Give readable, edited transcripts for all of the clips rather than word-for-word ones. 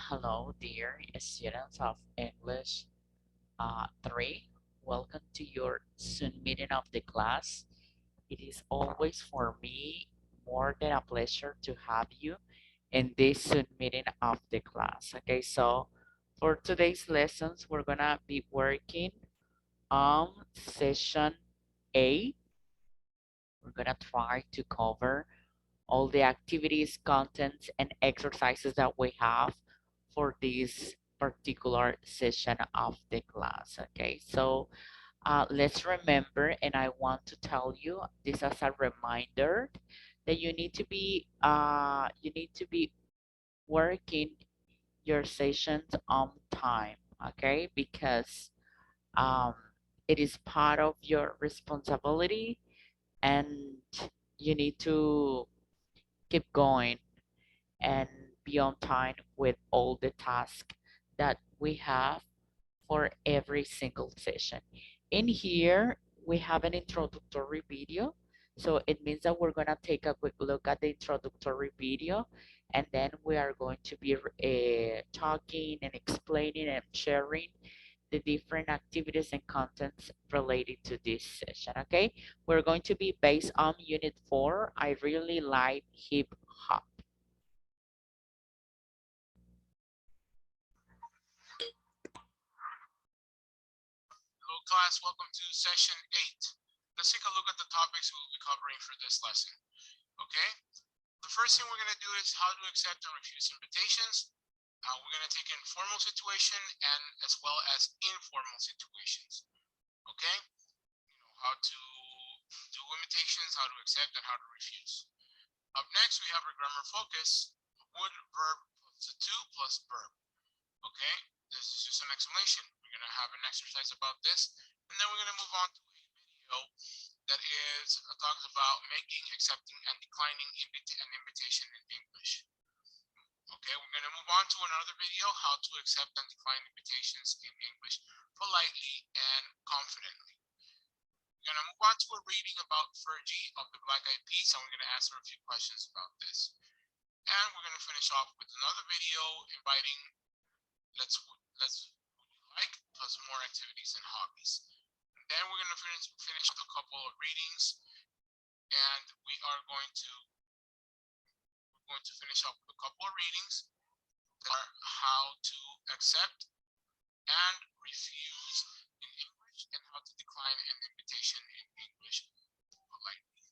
Hello, dear students of English 3. Welcome to your Zoom meeting of the class. It is always for me more than a pleasure to have you in this Zoom meeting of the class. Okay, so for today's lessons, we're gonna be working on session 8. We're gonna try to cover all the activities, contents, and exercises that we have for this particular session of the class. Okay, so let's remember, and I want to tell you this as a reminder that you need to be working your sessions on time. Okay, because um, it is part of your responsibility, and you need to keep going and be on time with all the tasks that we have for every single session. In here, we have an introductory video. So it means that we're gonna take a quick look at the introductory video, and then we are going to be talking and explaining and sharing the different activities and contents related to this session, okay? We're going to be based on Unit 4, I really like hip hop. Hello class, welcome to session 8. Let's take a look at the topics we'll be covering for this lesson. Okay, the first thing we're going to do is how to accept and refuse invitations. We're going to take in formal situation and as well as informal situations. Okay, how to do invitations, how to accept, and how to refuse. Up next, we have our grammar focus, would, verb, plus the to, plus verb. Okay, this is just an explanation. We're going to have an exercise about this, and then we're going to move on to a video that is talks about making, accepting, and declining an invitation in English. Okay, we're going to move on to another video, how to accept and decline invitations in English politely and confidently. We're going to move on to a reading about Fergie of the Black Eyed Peas, and we're going to answer a few questions about this. And we're going to finish off with another video inviting let's would you like plus more activities and hobbies. And then we're going to finish with a couple of readings, and we're going to finish up with a couple of readings that are how to accept and refuse in English and how to decline an invitation in English politely.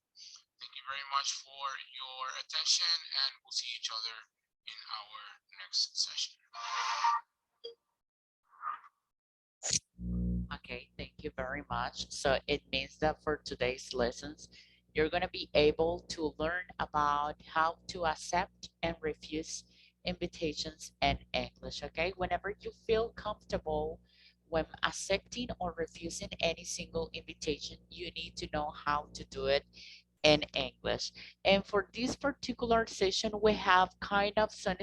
Thank you very much for your attention, and we'll see each other in our next session. Okay, thank you very much. So it means that for today's lessons, you're going to be able to learn about how to accept and refuse invitations in English, okay? Whenever you feel comfortable when accepting or refusing any single invitation, you need to know how to do it in English. And for this particular session, we have kind of some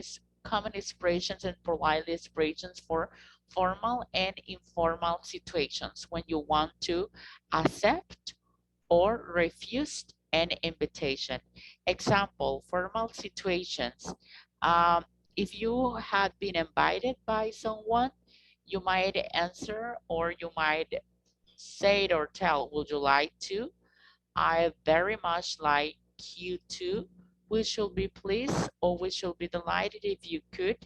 common expressions and polite expressions for formal and informal situations when you want to accept or refuse an invitation. Example, formal situations. If you have been invited by someone, you might answer or you might say it or tell, would you like to? I very much like you too. We should be pleased or we should be delighted if you could.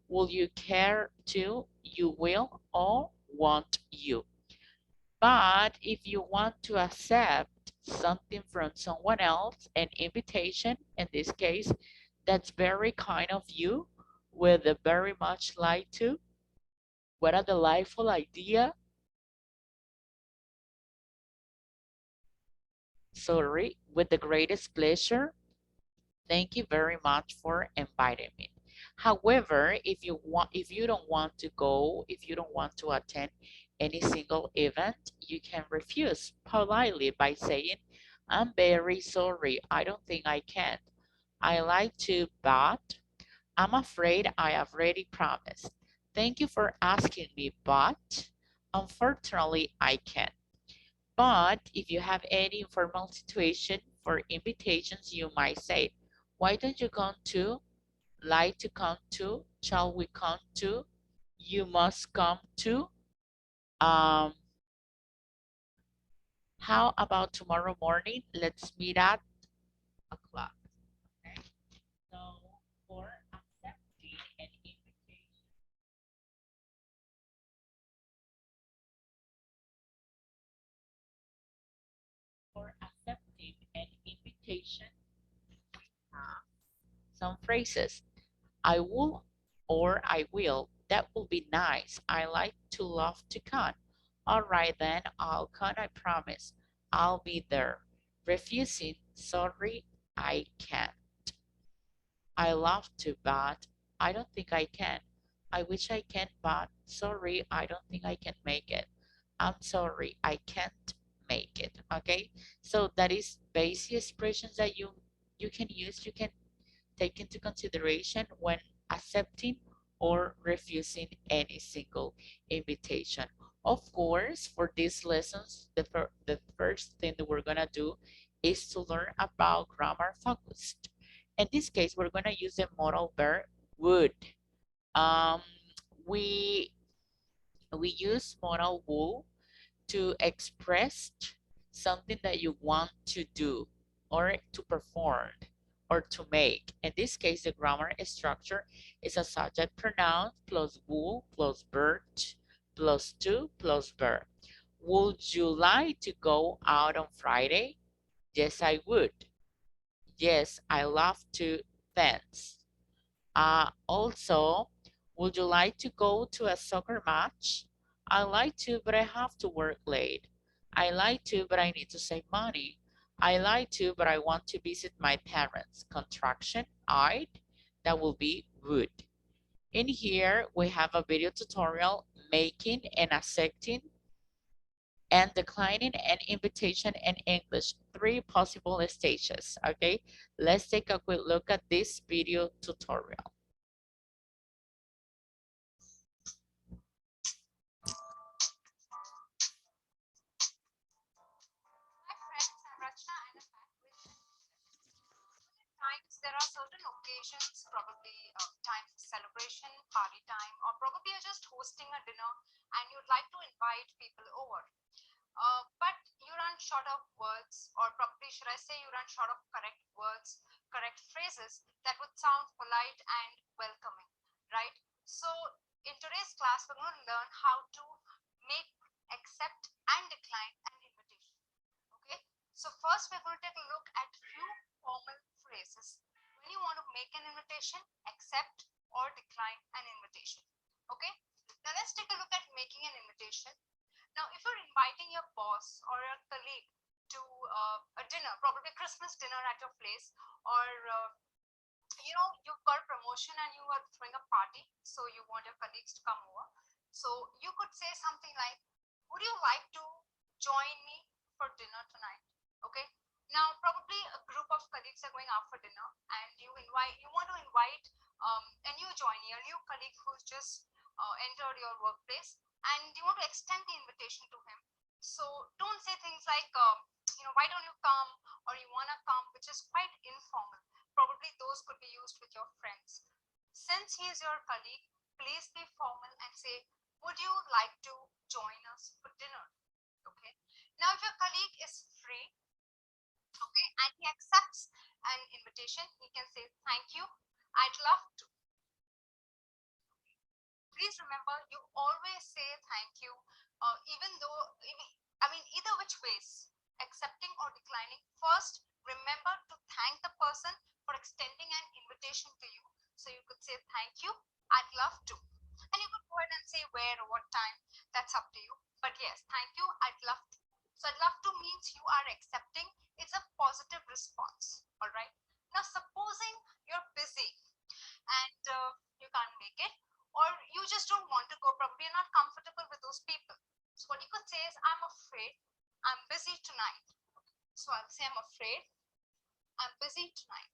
Will you care to? You will or want you. But if you want to accept something from someone else, an invitation, in this case, that's very kind of you, with a very much like to. What a delightful idea. Sorry, with the greatest pleasure. Thank you very much for inviting me. However, if you don't want to go, if you don't want to attend any single event, you can refuse politely by saying, I'm very sorry, I don't think I can. I like to, but I'm afraid I have already promised. Thank you for asking me, but unfortunately I can't. But if you have any informal situation for invitations, you might say, why don't you come to like to come to, shall we come to, you must come to. Um, how about tomorrow morning? Let's meet at o'clock. Okay. So for accepting an invitation, for accepting an invitation, uh, some phrases. I will or I will. That will be nice. I like to love to come. All right then, I'll come, I promise. I'll be there. Refusing, sorry, I can't. I love to, but I don't think I can. I wish I can, but sorry, I don't think I can make it. I'm sorry, I can't make it. Okay, so that is basic expressions that you can use. You can take into consideration when accepting or refusing any single invitation. Of course, for these lessons, the first thing that we're gonna do is to learn about grammar focused. In this case, we're gonna use the modal verb would. Um, we we use modal would to express something that you want to do or to perform or to make. In this case, the grammar structure is a subject pronoun plus will plus verb plus to plus verb. Would you like to go out on Friday? Yes, I would. Yes, I love to dance. Also, would you like to go to a soccer match? I like to, but I have to work late. I like to, but I need to save money. I like to, but I want to visit my parents. Contraction, I'd, that will be would. In here, we have a video tutorial making and accepting and declining an invitation in English. Three possible stages, okay? Let's take a quick look at this video tutorial. Times there are certain occasions, probably time for celebration, party time, or probably you're just hosting a dinner and you'd like to invite people over. But you run short of words, or probably should I say, you run short of correct words, correct phrases that would sound polite and welcoming, right? So, in today's class, we're going to learn how to make, accept, and decline an invitation. Okay, so first we're going to take a look at few formal phrases when you want to make an invitation, accept, or decline an invitation. Okay, now let's take a look at making an invitation. Now, if you're inviting your boss or your colleague to a dinner, probably a Christmas dinner at your place, or you've got a promotion and you are throwing a party, so you want your colleagues to come over. So you could say something like, "Would you like to join me for dinner tonight?" Okay. Now, probably a group of colleagues are going out for dinner, and you want to invite a new joinee, a new colleague who's just entered your workplace, and you want to extend the invitation to him. So don't say things like, why don't you come, or you want to come, which is quite informal. Probably those could be used with your friends. Since he is your colleague, please be formal and say, "Would you like to join us for dinner?" Okay. Now, if your colleague is free, okay, and he accepts an invitation, he can say, "Thank you, I'd love to." Please remember, you always say thank you, even though, either which ways, accepting or declining. First, remember to thank the person for extending an invitation to you. So you could say, "Thank you, I'd love to." And you could go ahead and say where or what time, that's up to you. But yes, "Thank you, I'd love to." So "I'd love to" means you are accepting, it's a positive response. All right. Now, supposing you're busy and you can't make it, or you just don't want to go, probably you're not comfortable with those people. So what you could say is, "I'm afraid I'm busy tonight." So I'll say, "I'm afraid I'm busy tonight."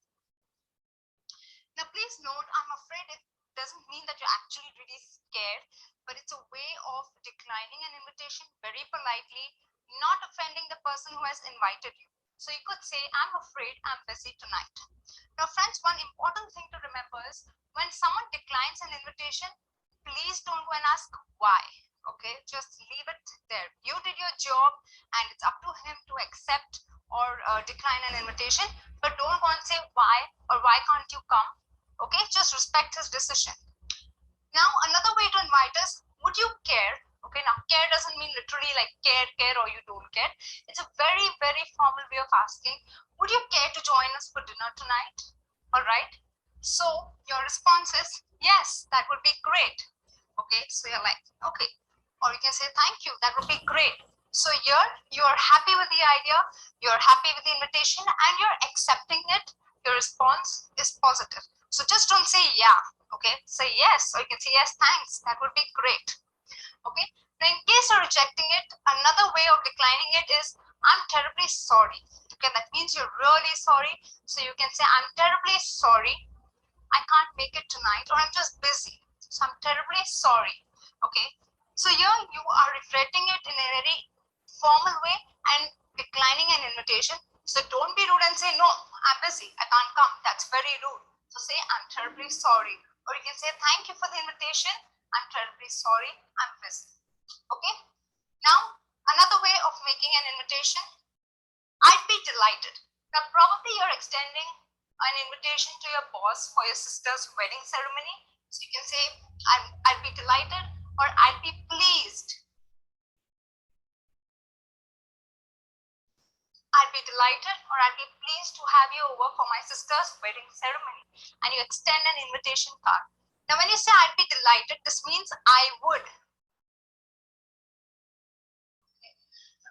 Now please note, "I'm afraid" it doesn't mean that you're actually really scared, but it's a way of declining an invitation very politely, not offending the person who has invited you. So you could say, I'm afraid I'm busy tonight. Now, friends, one important thing to remember is when someone declines an invitation, please don't go and ask why. Okay, just leave it there. You did your job, and it's up to him to accept or decline an invitation. But don't go and say why or why can't you come. Okay, just respect his decision. Now, another way to invite is, would you care? Okay, now care doesn't mean literally like care, or you don't care. It's a very, very formal way of asking, would you care to join us for dinner tonight? All right. So your response is, yes, that would be great. Okay, so you're like, okay. Or you can say, thank you, that would be great. So here you're happy with the idea, you're happy with the invitation, and you're accepting it. Your response is positive. So just don't say yeah. Okay, say yes, or you can say yes, thanks, that would be great. Okay, now in case you're rejecting it, another way of declining it is, I'm terribly sorry. Okay, that means you're really sorry. So you can say, I'm terribly sorry, I can't make it tonight, or I'm just busy, so I'm terribly sorry. Okay, so here you are regretting it in a very formal way and declining an invitation. So don't be rude and say, no, I'm busy, I can't come. That's very rude. So say, I'm terribly sorry. Or you can say, thank you for the invitation, I'm terribly sorry, I'm busy. Okay, now another way of making an invitation, I'd be delighted. Now, probably you're extending an invitation to your boss for your sister's wedding ceremony. So you can say, I'd be delighted, or I'd be pleased. I'd be delighted, or I'd be pleased to have you over for my sister's wedding ceremony. And you extend an invitation card. Now, when you say I'd be delighted, this means I would.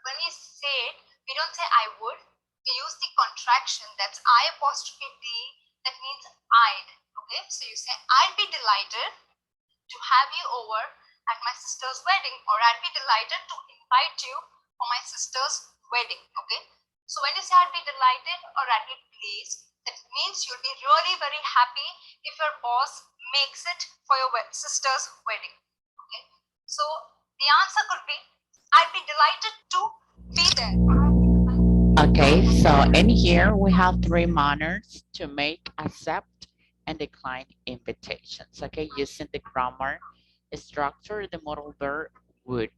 When we say it, we don't say I would. We use the contraction, that's I apostrophe D, that means I'd. Okay, so you say, I'd be delighted to have you over at my sister's wedding, or I'd be delighted to invite you for my sister's wedding. Okay, so when you say I'd be delighted or I'd be pleased, that means you'll be really very happy if your boss makes it for your sister's wedding. Okay, so the answer could be, I'd be delighted to be there. Okay, so in here we have three manners to make, accept, and decline invitations. Okay, using the grammar structure, the modal verb would.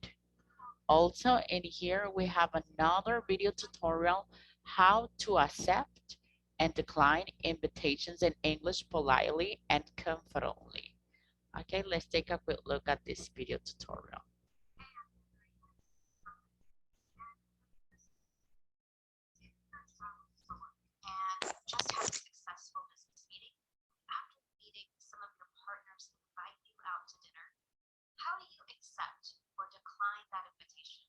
Also in here we have another video tutorial how to accept and decline invitations in English politely and confidently. Okay, let's take a quick look at this video tutorial. And just had a successful business meeting. After the meeting, some of your partners invite you out to dinner. How do you accept or decline that invitation?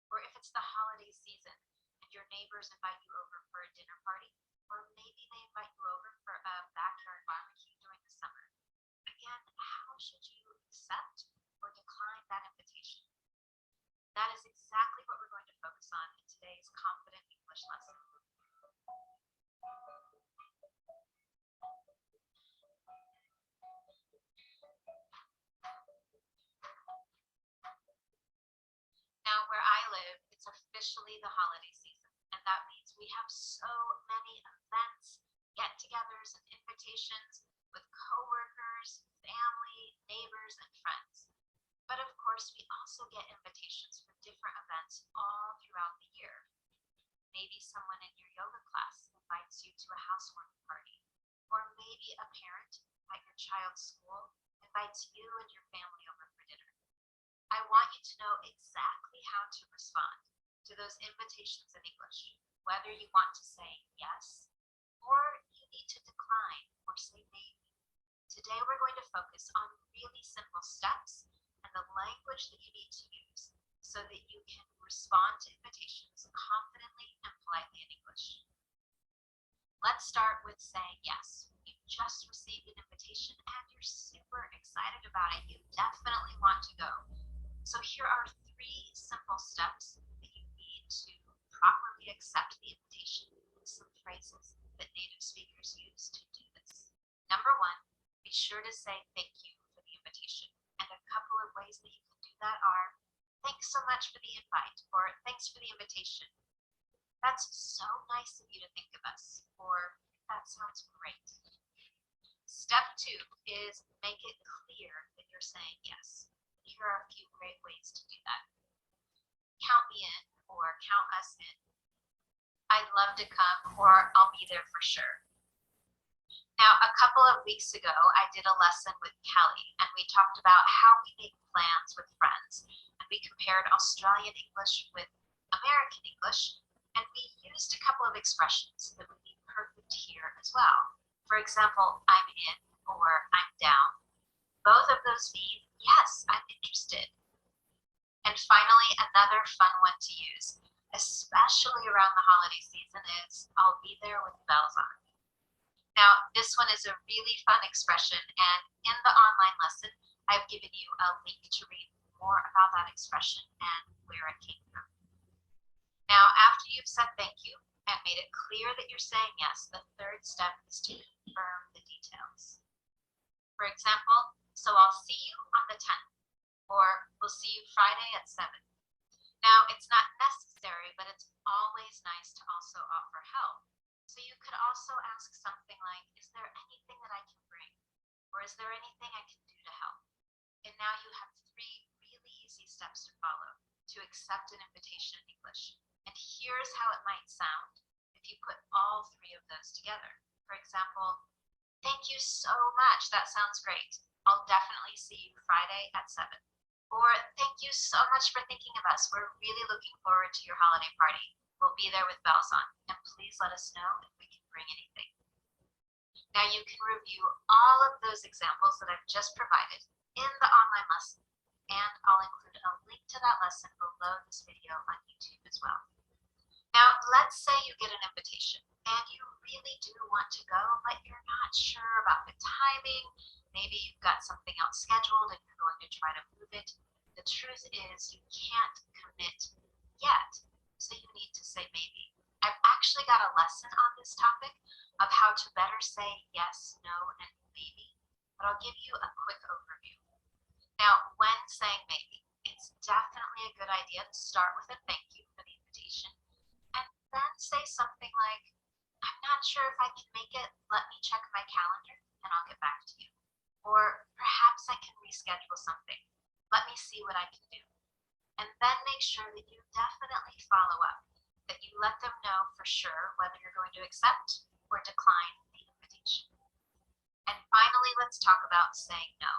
Or if it's the holiday season and your neighbors invite you over for a dinner party, or maybe they invite you over for a backyard barbecue during the summer. Again, how should you accept or decline that invitation? That is exactly what we're going to focus on in today's Confident English lesson. Now, where I live, it's officially the holiday season, and that means we have so many events, get-togethers, and invitations with coworkers, family, neighbors, and friends. But of course, we also get invitations for different events all throughout the year. Maybe someone in your yoga class invites you to a housewarming party, or maybe a parent at your child's school invites you and your family over for dinner. I want you to know exactly how to respond to those invitations in English, whether you want to say yes or you need to decline or say maybe. Today we're going to focus on really simple steps and the language that you need to use so that you can respond to invitations confidently and politely in English. Let's start with saying yes. You just received an invitation and you're super excited about it. You definitely want to go. So here are three simple steps that you need to properly accept the invitation and some phrases that native speakers use to do this. Number one, be sure to say thank you for the invitation. And a couple of ways that you can do that are, thanks so much for the invite, or thanks for the invitation. That's so nice of you to think of us, or that sounds great. Step 2 is make it clear that you're saying yes. Here are a few great ways to do that. Count me in or count us in. I'd love to come or I'll be there for sure. Now, a couple of weeks ago, I did a lesson with Kelly and we talked about how we make plans with friends. And we compared Australian English with American English, and we used a couple of expressions that would be perfect here as well. For example, I'm in or I'm down. Both of those mean, yes, I'm interested. And finally, another fun one to use, especially around the holiday season, is I'll be there with bells on. Now, this one is a really fun expression, and in the online lesson, I've given you a link to read more about that expression and where it came from. Now, after you've said thank you and made it clear that you're saying yes, the third step is to confirm the details. For example, so I'll see you on the 10th, or we'll see you Friday at 7. Now, it's not necessary, but it's always nice to also offer help. So you could also ask something like, is there anything that I can bring? Or is there anything I can do to help? And now you have 3 really easy steps to follow to accept an invitation in English. And here's how it might sound if you put all 3 of those together. For example, thank you so much. That sounds great. I'll definitely see you Friday at 7. Or thank you so much for thinking of us. We're really looking forward to your holiday party. We'll be there with bells on, and please let us know if we can bring anything. Now you can review all of those examples that I've just provided in the online lesson, and I'll include a link to that lesson below this video on YouTube as well. Now, let's say you get an invitation and you really do want to go, but you're not sure about the timing. Maybe you've got something else scheduled and you're going to try to move it. The truth is you can't commit yet, so you need to say maybe. I've actually got a lesson on this topic of how to better say yes, no, and maybe, but I'll give you a quick overview. Now, when saying maybe, it's definitely a good idea to start with a thank you for the invitation, and then say something like, I'm not sure if I can make it, let me check my calendar and I'll get back to you. Or perhaps I can reschedule something. Let me see what I can do. And then make sure that you definitely follow up, that you let them know for sure whether you're going to accept or decline the invitation. And finally, let's talk about saying no.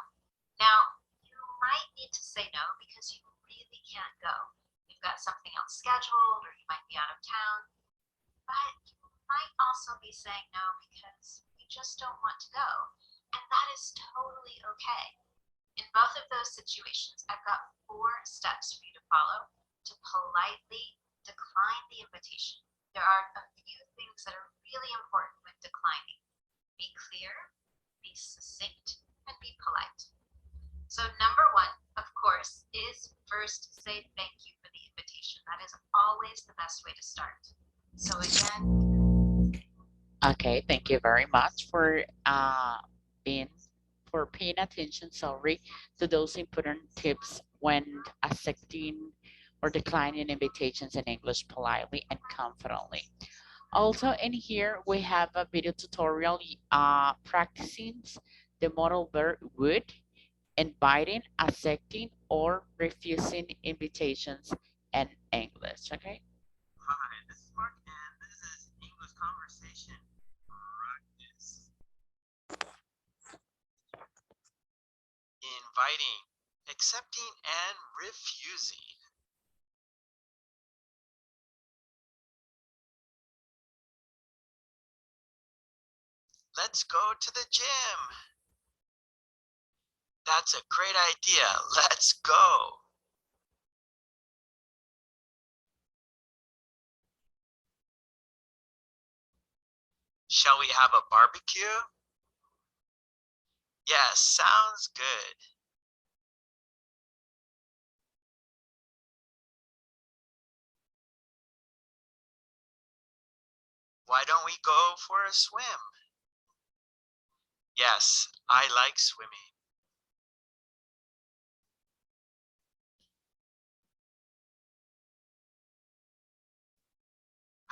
Now, you might need to say no because you really can't go. You've got something else scheduled or you might be out of town, but you might also be saying no because you just don't want to go, and that is totally okay. In both of those situations, I've got 4 steps for you to follow to politely decline the invitation. There are a few things that are really important when declining. Be clear, be succinct, and be polite. So number 1, of course, is first say thank you for the invitation. That is always the best way to start. So again, Okay, thank you very much being for paying attention, sorry, to those important tips when accepting or declining invitations in English politely and confidently. Also in here we have a video tutorial practicing the modal verb would, inviting, accepting, or refusing invitations in English. Okay. Hi, this is Mark, and this is English conversation practice. Inviting, accepting, and refusing. Let's go to the gym. That's a great idea. Let's go. Shall we have a barbecue? Yes, sounds good. Why don't we go for a swim? Yes, I like swimming.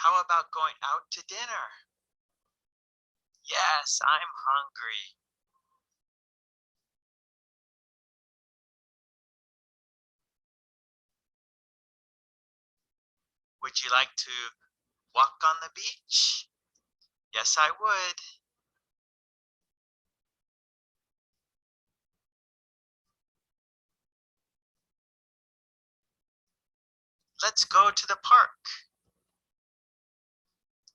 How about going out to dinner? Yes, I'm hungry. Would you like to walk on the beach? Yes, I would. Let's go to the park.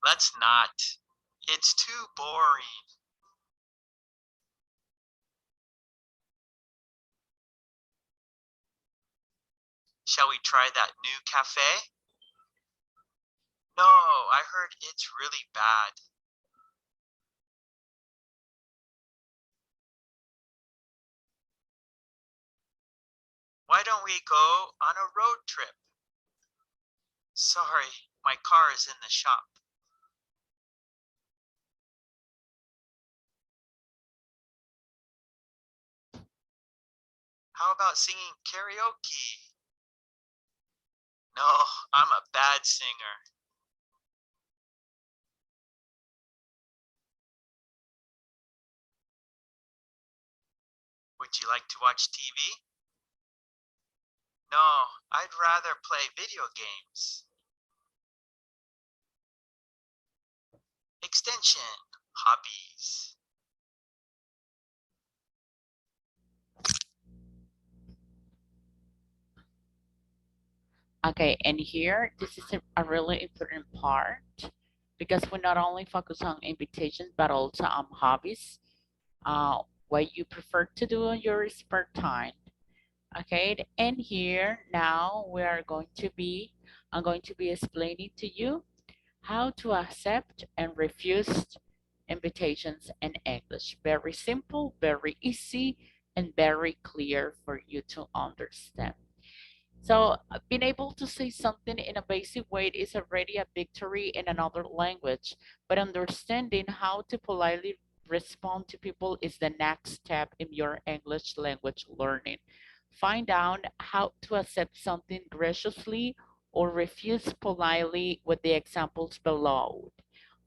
Let's not. It's too boring. Shall we try that new cafe? No, I heard it's really bad. Why don't we go on a road trip? Sorry, my car is in the shop. How about singing karaoke? No, I'm a bad singer. Would you like to watch TV? No, I'd rather play video games. Extension, hobbies. Okay, and here, this is a really important part because we not only focus on invitations but also on hobbies, what you prefer to do in your spare time. Okay, and here now I'm going to be explaining to you how to accept and refuse invitations in English. Very simple, very easy, and very clear for you to understand. So being able to say something in a basic way is already a victory in another language, but understanding how to politely respond to people is the next step in your English language learning. Find out how to accept something graciously or refuse politely with the examples below.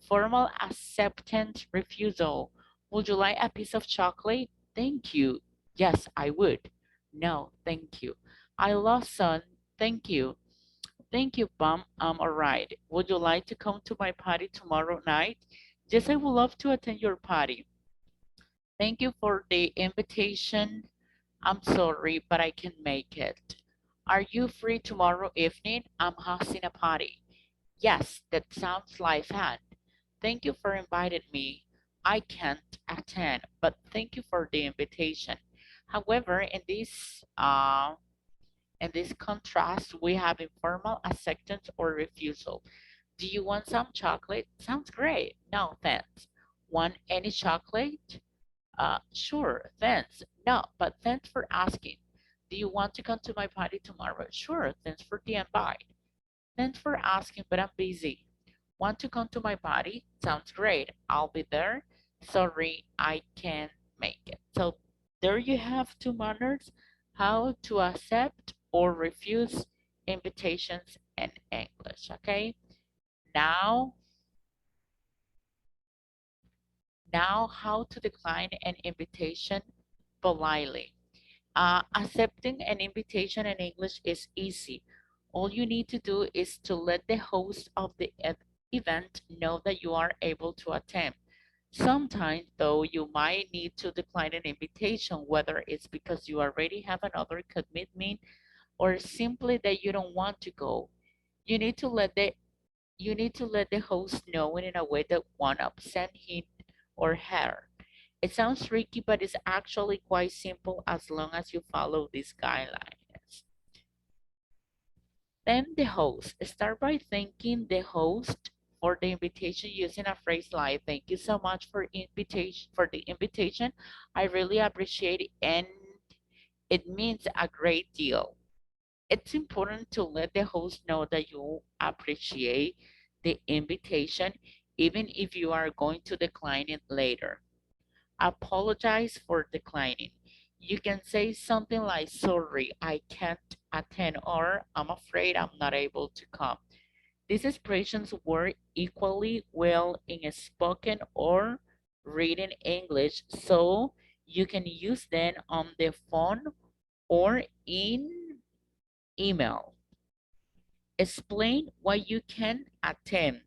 Formal acceptance refusal. Would you like a piece of chocolate? Thank you. Yes, I would. No, thank you. I love sun. Thank you. Thank you, Bum. I'm alright. Would you like to come to my party tomorrow night? Yes, I would love to attend your party. Thank you for the invitation. I'm sorry, but I can make it. Are you free tomorrow evening? I'm hosting a party. Yes, that sounds like fun. Thank you for inviting me. I can't attend, but thank you for the invitation. However, in this contrast, we have informal acceptance or refusal. Do you want some chocolate? Sounds great. No, thanks. Want any chocolate? Sure, thanks. No, but thanks for asking. Do you want to come to my party tomorrow? Sure, thanks for the invite. Thanks for asking, but I'm busy. Want to come to my party? Sounds great. I'll be there. Sorry, I can't make it. So there you have two manners, how to accept or refuse invitations in English. Okay. Now, now how to decline an invitation politely. Accepting an invitation in English is easy. All you need to do is to let the host of the event know that you are able to attend. Sometimes, though, you might need to decline an invitation, whether it's because you already have another commitment or simply that you don't want to go. You need to let the you need to let the host know in a way that won't upset him or her. It sounds tricky, but it's actually quite simple as long as you follow these guidelines. Then the host. Start by thanking the host for the invitation using a phrase like thank you so much for the invitation. I really appreciate it and it means a great deal. It's important to let the host know that you appreciate the invitation even if you are going to decline it later. Apologize for declining. You can say something like, sorry, I can't attend, or I'm afraid I'm not able to come. These expressions work equally well in spoken or written English, so you can use them on the phone or in email. Explain why you can attend.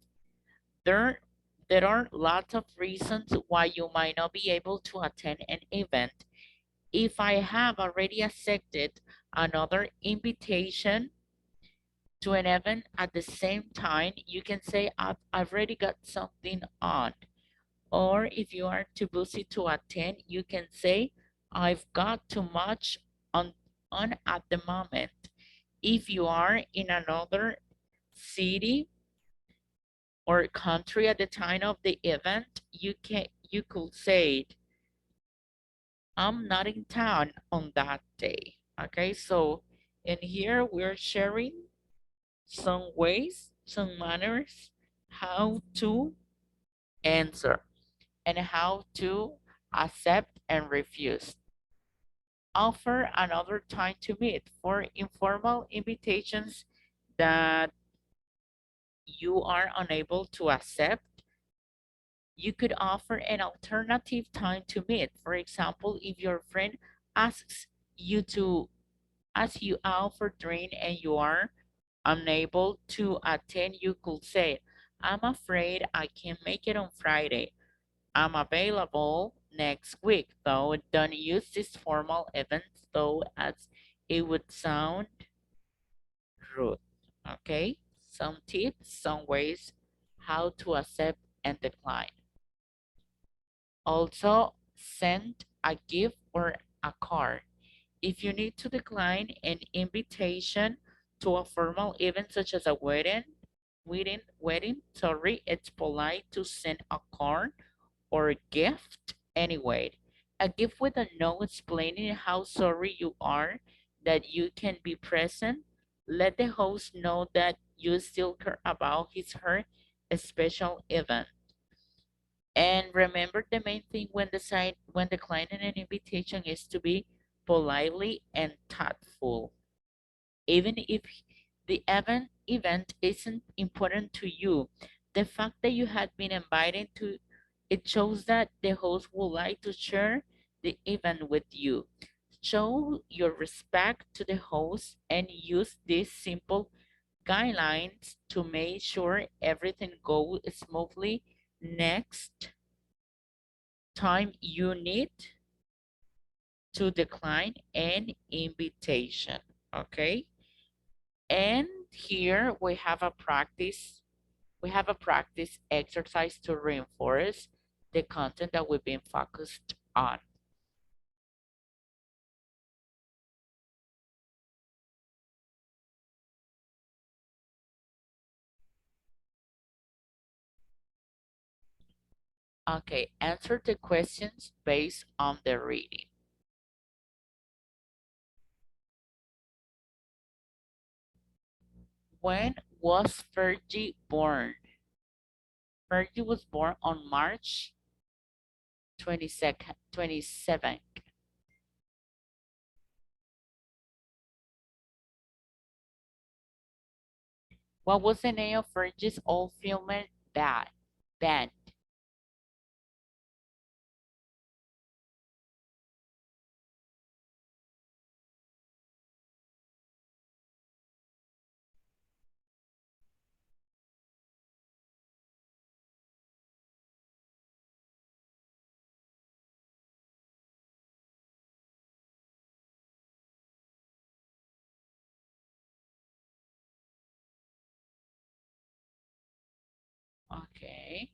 There, there are lots of reasons why you might not be able to attend an event. If I have already accepted another invitation to an event at the same time, you can say, I've already got something on. Or if you are too busy to attend, you can say, I've got too much on, on at the moment. If you are in another city or country at the time of the event, you could say, I'm not in town on that day. Okay, so in here we're sharing some ways, some manners, how to answer and how to accept and refuse. Offer another time to meet for informal invitations that you are unable to accept. You could offer an alternative time to meet. For example, if your friend asks you to ask you out for drink and you are unable to attend, you could say, I'm afraid I can't make it on Friday. I'm available next week, though. Don't use these formal events though, as it would sound rude. Okay? Some tips, some ways how to accept and decline. Also, send a gift or a card. If you need to decline an invitation to a formal event such as a wedding, it's polite to send a card or a gift anyway. A gift with a note explaining how sorry you are that you can be present. Let the host know that you still care about his her special event. And remember, the main thing when declining an invitation is to be politely and thoughtful. Even if the event isn't important to you, the fact that you had been invited to it shows that the host would like to share the event with you. Show your respect to the host and use these simple guidelines to make sure everything goes smoothly next time you need to decline an invitation. Okay, and here we have a practice exercise to reinforce the content that we've been focused on. Okay, answer the questions based on the reading. When was Fergie born? Fergie was born on March 22nd, 27th. What was the name of Fergie's old filmed band? Okay.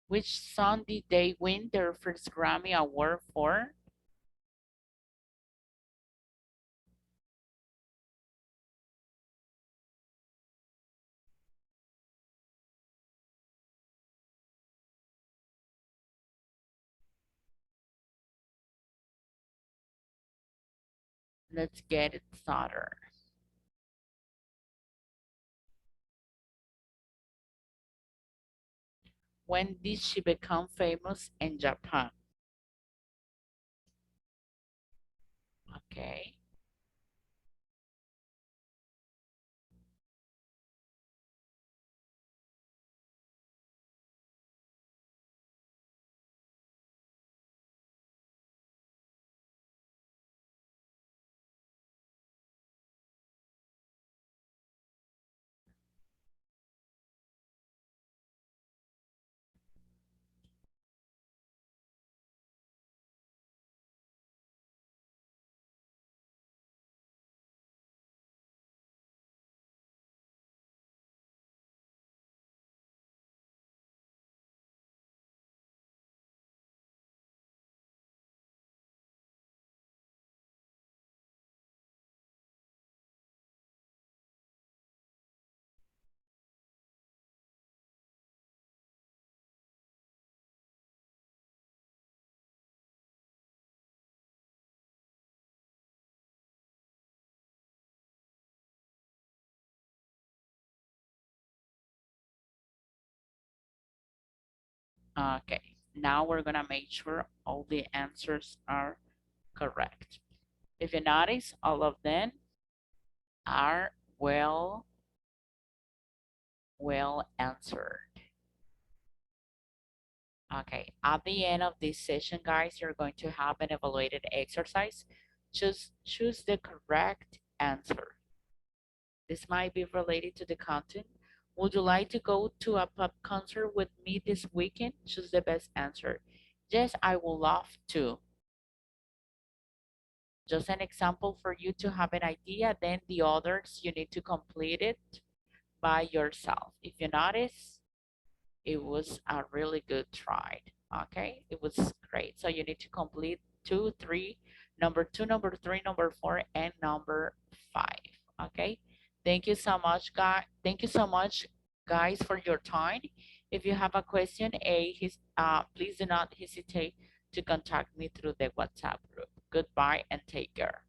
Which song did they win their first Grammy Award for? Let's get it started. When did she become famous in Japan? Okay. Okay. Now we're gonna make sure all the answers are correct. If you notice, all of them are well answered. Okay, at the end of this session, guys, you're going to have an evaluated exercise. Choose the correct answer. This might be related to the content. Would you like to go to a pop concert with me this weekend? Choose the best answer. Yes, I would love to. Just an example for you to have an idea, then the others you need to complete it by yourself. If you notice, it was a really good try. Okay, it was great. So you need to complete two, three, number two, number three, number four, and number five. Okay, thank you so much, guys. Thank you so much, guys, for your time. If you have a question, please do not hesitate to contact me through the WhatsApp group. Goodbye and take care.